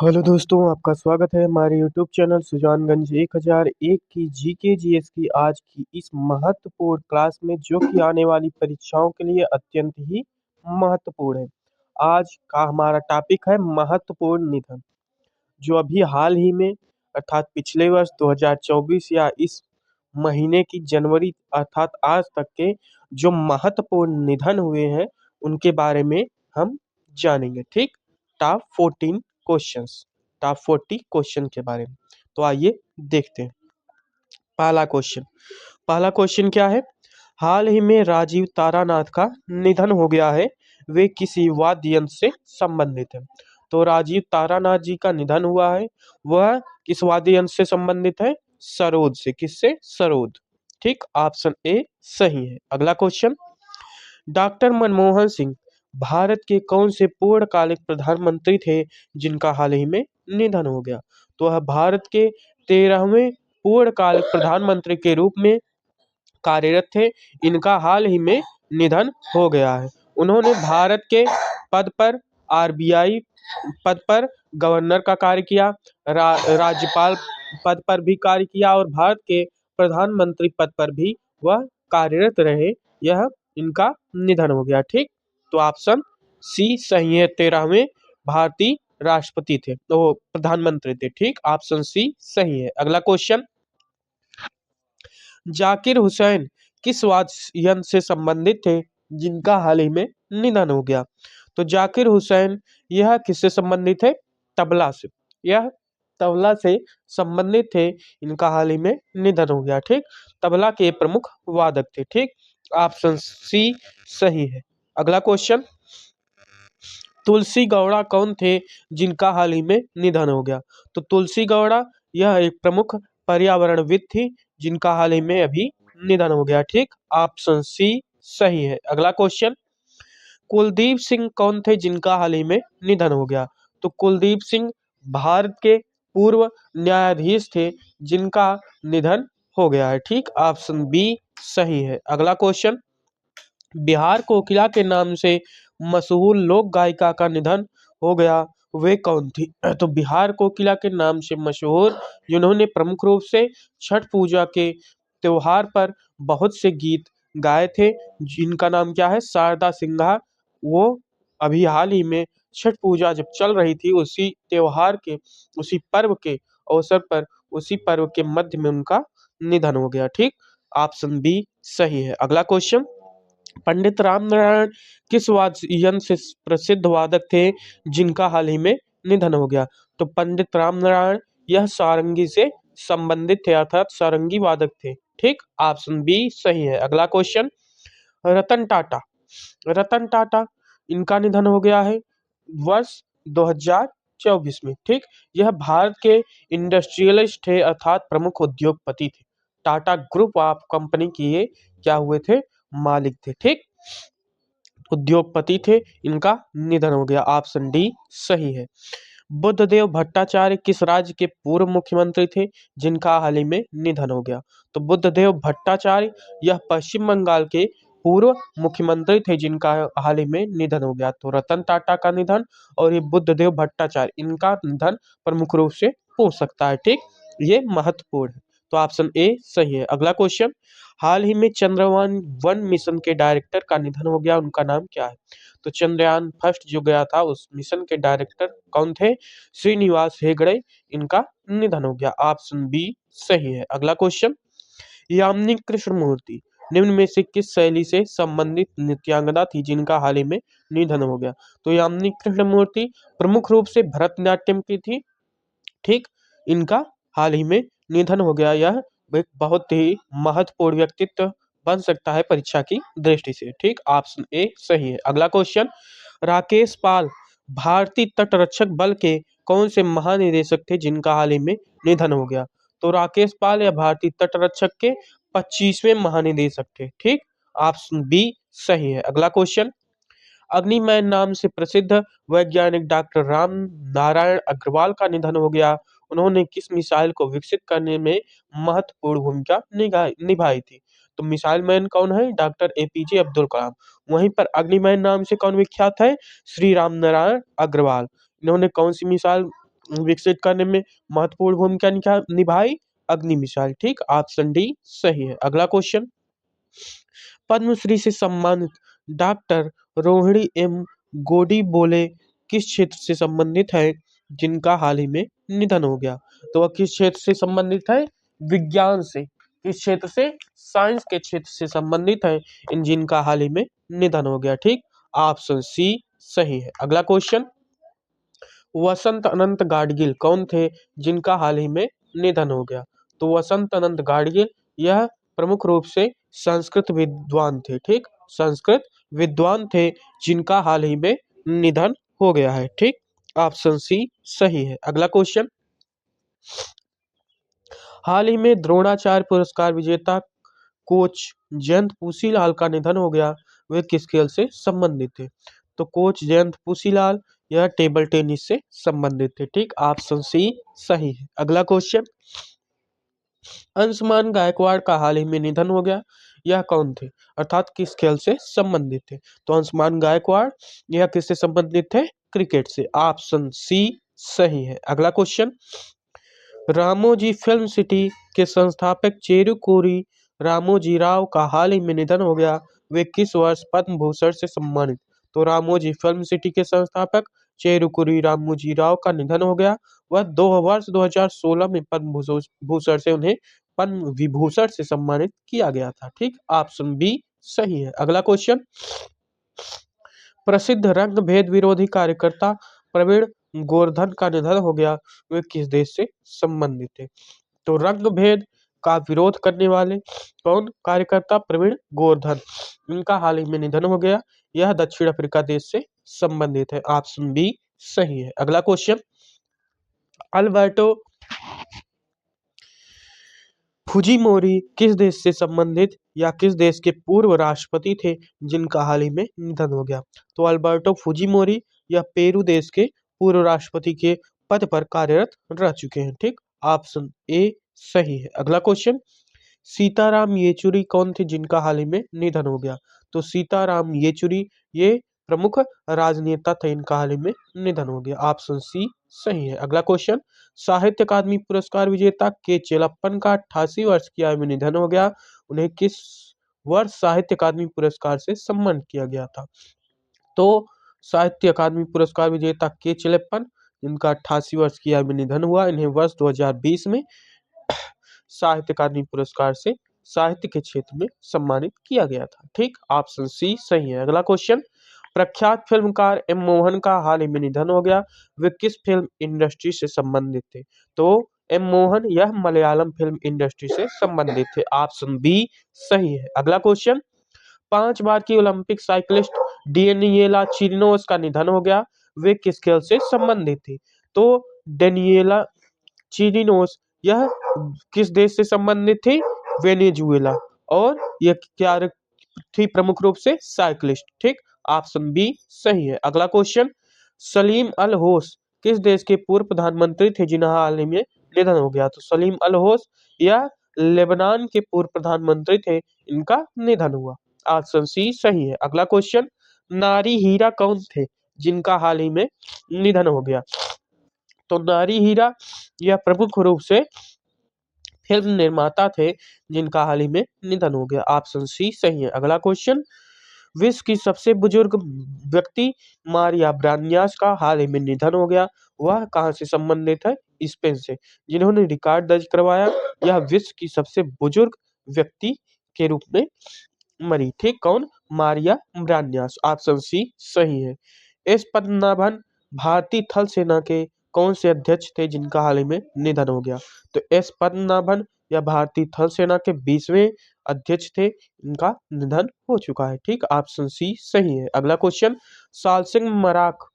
Hello दोस्तों, आपका स्वागत है हमारे यूट्यूब चैनल सुजानगंज 1001 की जीके जीएस की आज की इस महत्वपूर्ण क्लास में, जो कि आने वाली परीक्षाओं के लिए अत्यंत ही महत्वपूर्ण है। आज का हमारा टॉपिक है महत्वपूर्ण निधन, जो अभी हाल ही में अर्थात पिछले वर्ष 2024 या इस महीने की जनवरी अर्थात आज तक के जो महत्वपूर्ण निधन हुए हैं उनके बारे में हम जानेंगे। ठीक, टॉप 14 क्वेश्चंस, टॉप 40 क्वेश्चन के बारे में। तो आइए देखते हैं। पहला क्वेश्चन पहला क्वेश्चन क्या है? हाल ही में राजीव तारानाथ का निधन हो गया है, वे किसी वाद्य यंत्र से संबंधित है। तो राजीव तारानाथ जी का निधन हुआ है, वह किस वाद्य यंत्र से संबंधित है? सरोद से। किससे? सरोद। ठीक, ऑप्शन ए सही है। अगला क्वेश्चन, डॉक्टर मनमोहन सिंह भारत के कौन से पूर्णकालिक प्रधानमंत्री थे जिनका हाल ही में निधन हो गया? तो वह भारत के 13वें पूर्णकालिक प्रधानमंत्री के रूप में कार्यरत थे। इनका हाल ही में निधन हो गया है। उन्होंने भारत के पद पर आरबीआई पद पर गवर्नर का कार्य किया, राज्यपाल पद पर भी कार्य किया और भारत के प्रधानमंत्री पद पर भी वह कार्यरत रहे। यह इनका निधन हो गया। ठीक, तो ऑप्शन सी सही है। 13वें भारतीय राष्ट्रपति थे, तो प्रधानमंत्री थे। ठीक, ऑप्शन सी सही है। अगला क्वेश्चन, जाकिर हुसैन किस वाद्य यंत्र से संबंधित थे जिनका हाल ही में निधन हो गया? तो जाकिर हुसैन यह किससे संबंधित है? तबला से। यह तबला से संबंधित थे, इनका हाल ही में निधन हो गया। ठीक, तबला के प्रमुख वादक थे। ठीक, ऑप्शन सी सही है। अगला क्वेश्चन, तुलसी गौड़ा कौन थे जिनका हाल ही में निधन हो गया? तो तुलसी गौड़ा यह एक प्रमुख पर्यावरणविद थी जिनका हाल ही में अभी निधन हो गया। ठीक, ऑप्शन सी सही है। अगला क्वेश्चन, कुलदीप सिंह कौन थे जिनका हाल ही में निधन हो गया? तो कुलदीप सिंह भारत के पूर्व न्यायाधीश थे जिनका निधन हो गया है। ठीक, ऑप्शन बी सही है। अगला क्वेश्चन, बिहार कोकिला के नाम से मशहूर लोक गायिका का निधन हो गया, वे कौन थी? तो बिहार कोकिला के नाम से मशहूर, जिन्होंने प्रमुख रूप से छठ पूजा के त्योहार पर बहुत से गीत गाए थे, जिनका नाम क्या है? शारदा सिन्हा। वो अभी हाल ही में छठ पूजा जब चल रही थी, उसी त्योहार के, उसी पर्व के अवसर पर, उसी पर्व के मध्य में उनका निधन हो गया। ठीक, ऑप्शन बी सही है। अगला क्वेश्चन, पंडित रामनारायण किस वाद्य यंत्र से प्रसिद्ध वादक थे जिनका हाल ही में निधन हो गया? तो पंडित रामनारायण यह सारंगी से संबंधित थे, अर्थात सारंगी वादक थे। ठीक, ऑप्शन बी सही है। अगला क्वेश्चन, रतन टाटा रतन टाटा इनका निधन हो गया है वर्ष 2024 में। ठीक, यह भारत के इंडस्ट्रियलिस्ट थे, अर्थात प्रमुख उद्योगपति थे। टाटा ग्रुप ऑफ कंपनी की ये क्या हुए थे? मालिक थे। ठीक, उद्योगपति थे, इनका निधन हो गया। ऑप्शन डी सही है। बुद्धदेव भट्टाचार्य किस राज्य के पूर्व मुख्यमंत्री थे जिनका हाल ही में निधन हो गया? तो बुद्धदेव भट्टाचार्य यह पश्चिम बंगाल के पूर्व मुख्यमंत्री थे जिनका हाल ही में निधन हो गया। तो रतन टाटा का निधन और ये बुद्धदेव भट्टाचार्य, इनका निधन प्रमुख रूप से हो सकता है। ठीक, ये महत्वपूर्ण है। तो ऑप्शन ए सही है। अगला क्वेश्चन, हाल ही में चंद्रयान 1 मिशन के डायरेक्टर का निधन हो गया, उनका नाम क्या है? तो चंद्रयान फर्स्ट जो गया था, उस मिशन के डायरेक्टर कौन थे? श्रीनिवास हेगड़े, इनका निधन हो गया। ऑप्शन बी सही है। अगला क्वेश्चन, यामिनी कृष्णमूर्ति निम्न में से किस शैली से संबंधित नृत्यांगना थी जिनका हाल ही में निधन हो गया? तो यामिनी कृष्णमूर्ति प्रमुख रूप से भरतनाट्यम की थी। ठीक, इनका हाल ही में निधन हो गया। यह एक बहुत ही महत्वपूर्ण व्यक्तित्व बन सकता है परीक्षा की दृष्टि से। ठीक, ऑप्शन ए सही है। अगला क्वेश्चन, राकेश पाल भारतीय तटरक्षक बल के कौन से महानिदेशक थे जिनका हाल ही में निधन हो गया? तो राकेश पाल या भारतीय तटरक्षक के 25वें महानिदेशक थे। ठीक, ऑप्शन बी सही है। अगला क्वेश्चन, अग्निमैन नाम से प्रसिद्ध वैज्ञानिक डॉक्टर राम नारायण अग्रवाल का निधन हो गया। उन्होंने किस मिसाइल को विकसित करने में महत्वपूर्ण भूमिका निभाई थी? तो मिसाइल मैन कौन है? Doctor APJ Abdul Kalam. वहीं पर अग्निमैन नाम से कौन विख्यात है? श्री राम नारायण अग्रवाल। इन्होंने कौन सी मिसाइल विकसित करने में महत्वपूर्ण भूमिका निभाई? अग्नि मिसाइल। ठीक, ऑप्शन डी सही है। अगला क्वेश्चन, पद्मश्री से सम्मानित डॉक्टर रोहिणी एम गोडीबोले किस क्षेत्र से संबंधित है जिनका हाल ही में निधन हो गया? तो वह किस क्षेत्र से संबंधित है? विज्ञान से। किस क्षेत्र से? साइंस के क्षेत्र से संबंधित है इन जिनका हाल ही में निधन हो गया। ठीक, ऑप्शन सी सही है। अगला क्वेश्चन, वसंत अनंत गाडगिल कौन थे जिनका हाल ही में निधन हो गया? तो वसंत अनंत गाडगिल यह प्रमुख रूप से संस्कृत विद्वान थे। ठीक, संस्कृत विद्वान थे जिनका हाल ही में निधन हो गया है। ठीक, ऑप्शन सी सही है। अगला क्वेश्चन, हाल ही में द्रोणाचार्य पुरस्कार विजेता कोच जयंत पूसीलाल का निधन हो गया, वे किस खेल से संबंधित थे? तो कोच जयंत पूसीलाल यह टेबल टेनिस से संबंधित थे। ठीक, ऑप्शन सी सही है। अगला क्वेश्चन, अंशुमान गायकवाड़ का हाल ही में निधन हो गया, यह कौन थे अर्थात किस खेल से संबंधित थे? तो अंशुमान गायकवाड़ यह किससे संबंधित थे? क्रिकेट से। ऑप्शन सी सही है। अगला क्वेश्चन, रामोजी फिल्म सिटी के संस्थापक चेरुकुरी रामोजी राव का हाल ही में निधन हो गया, वे किस वर्ष पद्म भूषण से सम्मानित? तो रामोजी फिल्म सिटी के संस्थापक चेरुकुरी रामोजी राव का निधन हो गया, वह 2016 में पद्म भूषण से उन्हें पद्म विभूषण से सम्मानित किया गया था। ठीक, ऑप्शन बी सही है। अगला क्वेश्चन, प्रसिद्ध रंग भेद विरोधी कार्यकर्ता प्रवीण गोवर्धन का निधन हो गया, वे किस देश से संबंधित थे? तो रंग भेद का विरोध करने वाले कौन कार्यकर्ता? प्रवीण गोवर्धन, इनका हाल ही में निधन हो गया, यह दक्षिण अफ्रीका देश से संबंधित है। ऑप्शन बी सही है। अगला क्वेश्चन, अल्बर्टो फुजीमोरी किस देश से संबंधित या किस देश के पूर्व राष्ट्रपति थे जिनका हाल ही में निधन हो गया? तो अल्बर्टो फुजीमोरी यह पेरू देश के पूर्व राष्ट्रपति के पद पर कार्यरत रह चुके हैं। ठीक, ऑप्शन ए सही है। अगला क्वेश्चन, सीताराम येचुरी कौन थे जिनका हाल ही में निधन हो गया? तो सीताराम येचुरी ये प्रमुख राजनेता थे, इनका हाल ही में निधन हो गया। ऑप्शन सी सही है। अगला क्वेश्चन, साहित्य अकादमी पुरस्कार विजेता के चेलप्पन का 88 वर्ष की आयु में निधन हो गया, उन्हें किस वर्ष साहित्य अकादमी पुरस्कार से सम्मानित किया गया था? तो साहित्य अकादमी पुरस्कार विजेता के चेलप्पन जिनका 88 वर्ष की आयु में निधन हुआ, इन्हें वर्ष 2020 में साहित्य अकादमी पुरस्कार से साहित्य के क्षेत्र में सम्मानित किया गया था। ठीक, ऑप्शन सी सही है। अगला क्वेश्चन, प्रख्यात फिल्मकार एम मोहन का हाल ही में निधन हो गया, वे किस फिल्म इंडस्ट्री से संबंधित थे? तो एम मोहन यह मलयालम फिल्म इंडस्ट्री से संबंधित थे। ऑप्शन बी सही है। अगला क्वेश्चन, 5 बार की ओलंपिक साइक्लिस्ट डेनिएला चिरिनोस का निधन हो गया, वे किस खेल से संबंधित थी? तो डेनिएला चिरिनोस यह किस देश से संबंधित थी? वेनेजुएला। और यह क्या थी? प्रमुख रूप से साइक्लिस्ट। ठीक, ऑप्शन बी सही है। अगला क्वेश्चन, सलीम अल होस किस देश के पूर्व प्रधानमंत्री थे जिन्हें हाल ही में निधन हो गया? तो सलीम अल होस यह लेबनान के पूर्व प्रधानमंत्री थे, इनका निधन हुआ। ऑप्शन सी सही है। अगला क्वेश्चन, नारी हीरा कौन थे जिनका हाल ही में निधन हो गया? तो नारी हीरा यह प्रमुख रूप से फिल्म निर्माता थे जिनका हाल ही में निधन हो गया। ऑप्शन सी सही है। अगला क्वेश्चन, विश्व की सबसे बुजुर्ग व्यक्ति मारिया ब्रानियास का हाल ही में निधन हो गया, वह कहां से संबंधित है? स्पेन से, जिन्होंने रिकॉर्ड दर्ज करवाया, यह विश्व की सबसे बुजुर्ग व्यक्ति के रूप में मरी। ठीक, कौन? मारिया ब्रानियास। ऑप्शन सी सही है। एस पद्मनाभन भारतीय थल सेना के कौन से अध्यक्ष थे जिनका हाल ही में निधन हो गया? तो एस पद्मनाभन यह भारतीय थल सेना के 20वें अध्यक्ष थे, इनका निधन हो चुका है। ठीक, ऑप्शन सी सही है। अगला क्वेश्चन, साल सिंह मराक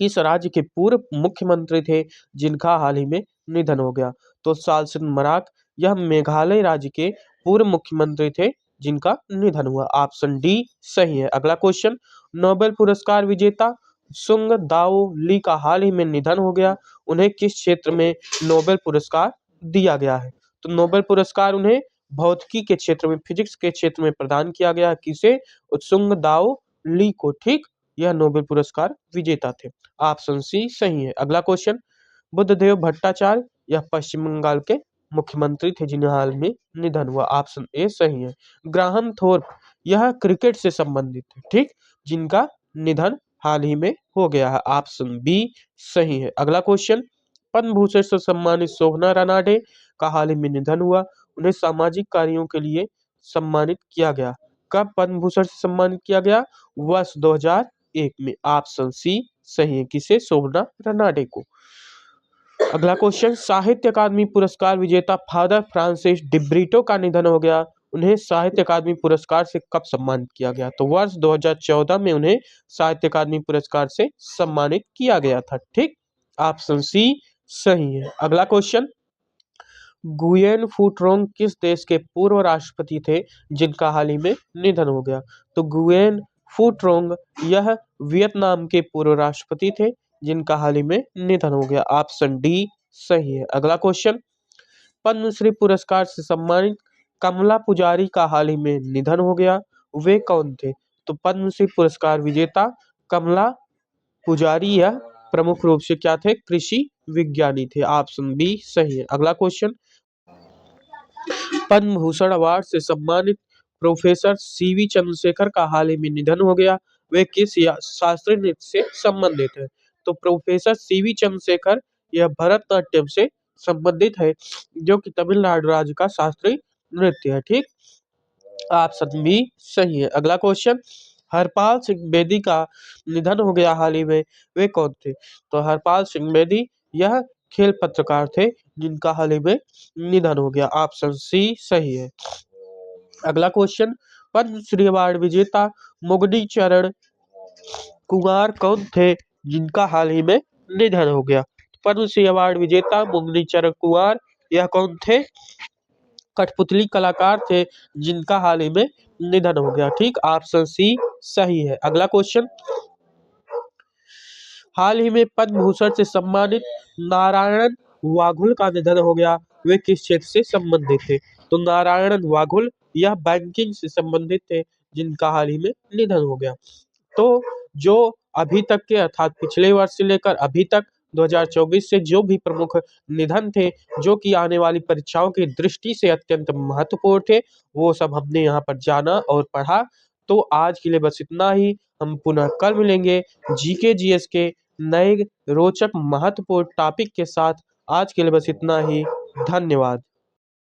किस राज्य के पूर्व मुख्यमंत्री थे जिनका हाल ही में निधन हो गया? तो साल सिंह मराक यह मेघालय राज्य के पूर्व मुख्यमंत्री थे जिनका निधन हुआ। ऑप्शन डी सही है। अगला क्वेश्चन, नोबेल पुरस्कार विजेता सुंग दाओ ली का हाल ही में निधन हो गया, उन्हें किस क्षेत्र में नोबेल पुरस्कार दिया गया है? तो नोबेल पुरस्कार उन्हें भौतिकी के क्षेत्र में, फिजिक्स के क्षेत्र में प्रदान किया गया। किसे? सुंग दाओ ली को। ठीक, यह नोबेल पुरस्कार विजेता थे। ऑप्शन सी सही है। अगला क्वेश्चन, बुद्धदेव भट्टाचार्य यह पश्चिम बंगाल के मुख्यमंत्री थे जिन्हें हाल में निधन हुआ। ऑप्शन ए सही है। ग्राहम थोर्प यह क्रिकेट से संबंधित है, ठीक, जिनका निधन हाल ही में हो गया है। ऑप्शन बी सही है। अगला क्वेश्चन, पद्म भूषण से सम्मानित शोभना रनाडे का हाल ही में निधन हुआ। उन्हें सामाजिक कार्यों के लिए सम्मानित किया गया। कब पद्म भूषण से सम्मानित किया गया? वर्ष 2001 में। ऑप्शन सी सही है। किसे? शोभना रनाडे को। अगला क्वेश्चन, साहित्य अकादमी पुरस्कार विजेता फादर फ्रांसिस डिब्रिटो का निधन हो गया। उन्हें साहित्य अकादमी पुरस्कार से कब सम्मानित किया गया? तो वर्ष 2014 में उन्हें साहित्य अकादमी पुरस्कार से सम्मानित किया गया था, ठीक। ऑप्शन सी सही है। अगला क्वेश्चन, गुयेन फुट्रोंग किस देश के पूर्व राष्ट्रपति थे जिनका हाल ही में निधन हो गया? तो गुयेन फुट्रोंग यह वियतनाम के पूर्व राष्ट्रपति थे जिनका हाल ही में निधन हो गया। ऑप्शन डी सही है। अगला क्वेश्चन, पद्मश्री पुरस्कार से सम्मानित कमला पुजारी का हाल ही में निधन हो गया। वे कौन थे? तो पद्मश्री पुरस्कार विजेता कमला पुजारी यह प्रमुख रूप से क्या थे? कृषि विज्ञानी थे। ऑप्शन बी सही है। अगला क्वेश्चन, पद्म भूषण अवार्ड से सम्मानित प्रोफेसर सीवी चंद्रशेखर का हाल ही में निधन हो गया। वे किस शास्त्रीय नृत्य से संबंधित है? तो प्रोफेसर सीवी चंद्रशेखर यह भरतनाट्यम से संबंधित है, जो कि तमिलनाडु राज्य का शास्त्रीय नृत्य है, ठीक। ऑप्शन बी सही है। अगला क्वेश्चन, हरपाल सिंह बेदी का निधन हो गया हाल ही में। वे कौन थे? तो हरपाल सिंह बेदी यह खेल पत्रकार थे जिनका हाल ही में निधन हो गया। ऑप्शन सी सही है। अगला क्वेश्चन, पद्मश्री अवार्ड विजेता मुगनी चरण कुमार कौन थे जिनका हाल ही में निधन हो गया? पद्मश्री अवार्ड विजेता मुगनी चरण कुमार यह कौन थे? कठपुतली कलाकार थे जिनका हाल ही में निधन हो गया, ठीक। ऑप्शन सी सही है। अगला क्वेश्चन, हाल ही में पद्म भूषण से सम्मानित नारायणन वाघुल का निधन हो गया। वे किस क्षेत्र से संबंधित थे? तो नारायणन वाघुल यह बैंकिंग से संबंधित थे जिनका हाल ही में निधन हो गया। तो जो अभी तक के अर्थात पिछले वर्ष से लेकर अभी तक 2024 से जो भी प्रमुख निधन थे, जो कि आने वाली परीक्षाओं की दृष्टि से अत्यंत महत्वपूर्ण थे, वो सब हमने यहाँ पर जाना और पढ़ा। तो आज के लिए बस इतना ही। हम पुनः कल मिलेंगे जीके जीएस के नए रोचक महत्वपूर्ण टॉपिक के साथ। आज के लिए बस इतना ही। धन्यवाद।